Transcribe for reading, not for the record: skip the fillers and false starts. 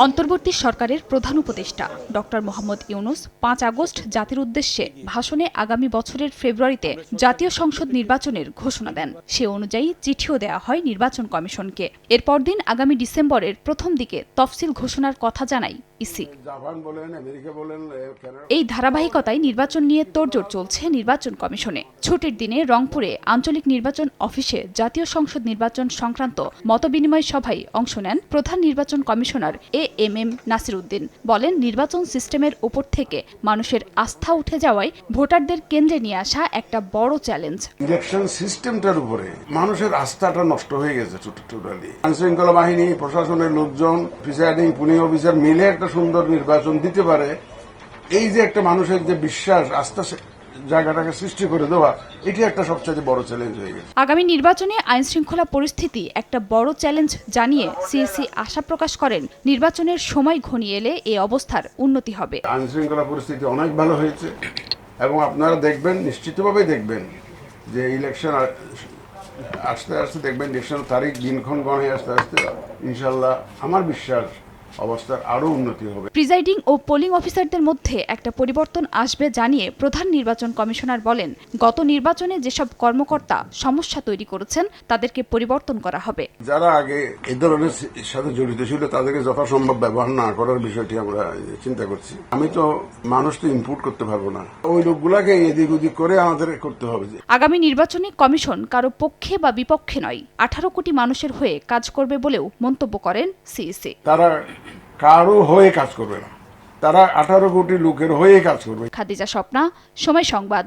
অন্তর্বর্তী সরকারের প্রধান উপদেষ্টা ডক্টর মোহাম্মদ ইউনূস ৫ আগস্ট জাতির উদ্দেশ্যে ভাষণে আগামী বছরের ফেব্রুয়ারিতে জাতীয় সংসদ নির্বাচনের ঘোষণা দেন। সে অনুযায়ী চিঠিও দেওয়া হয় নির্বাচন কমিশনকে। এর পরদিন আগামী ডিসেম্বরের প্রথম দিকে তফসিল ঘোষণার কথা জানায় ইসি। এই ধারাবাহিকতায় নির্বাচন নিয়ে তোড়জোড় চলছে নির্বাচন কমিশনে। ছুটির দিনে রংপুরে আঞ্চলিক নির্বাচন অফিসে জাতীয় সংসদ নির্বাচন সংক্রান্ত মতবিনিময় সভায় অংশ নেন প্রধান নির্বাচন কমিশনার এএমএম নাসির উদ্দিন। বলেন, নির্বাচন সিস্টেমের উপর থেকে মানুষের আস্থা উঠে যাওয়ায় ভোটারদের কেন্দ্রে নিয়ে আসা একটা বড় চ্যালেঞ্জ। ইলেকশন সিস্টেমটার উপরে মানুষের আস্থাটা নষ্ট হয়ে গেছে টোটালি। আইনশৃঙ্খলা বাহিনী, প্রশাসনের লোকজন, প্রিসাইডিং পুলিশ অফিসার মিলে একটা সুন্দর নির্বাচন দিতে পারে, এই যে একটা মানুষের যে বিশ্বাস আস্থা জায়গাটাকে সৃষ্টি করে দেওয়া, এটি একটা সবচেয়ে বড় চ্যালেঞ্জ হয়ে গেছে। আগামী নির্বাচনে আইন শৃঙ্খলা পরিস্থিতি একটা বড় চ্যালেঞ্জ জানিয়ে সিএসি আশা প্রকাশ করেন, নির্বাচনের সময় ঘনিয়ে এলে এই অবস্থার উন্নতি হবে। আইন শৃঙ্খলা পরিস্থিতি অনেক ভালো হয়েছে এবং আপনারা দেখবেন, নিশ্চিতভাবেই দেখবেন যে ইলেকশন আস্তে আস্তে দেখবেন, ইলেকশন তারিখ দিনক্ষণ গণে আস্তে আস্তে ইনশাল্লাহ আমার বিশ্বাস অবস্থার আরো উন্নতি হবে। প্রিজাইডিং ও পোলিং অফিসারদের মধ্যে একটা পরিবর্তন আসবে জানিয়ে প্রধান নির্বাচন কমিশনার বলেন, গত নির্বাচনে যেসব কর্মকর্তা সমস্যা তৈরি করেছেন তাদেরকে পরিবর্তন করা হবে। যারা আগে এই ধরনের সাথে জড়িত ছিল তাদেরকে যথাসম্ভব ব্যবহার না করার বিষয়টি আমরা চিন্তা করছি। আমি তো মানুষ তো ইনপুট করতে পারবো না, ওই লোকগুলাকে এদিক ওদিক করে আমাদের করতে হবে। আগামী নির্বাচনে কমিশন কারো পক্ষে বা বিপক্ষে নয়, 18 কোটি মানুষের হয়ে কাজ করবে বলেও মন্তব্য করেন সিইসি। তারা কারো হয়ে কাজ করবে না, তারা 18 কোটি লোকের হয়ে কাজ করবে। খাদিজা স্বপ্না, সময় সংবাদ।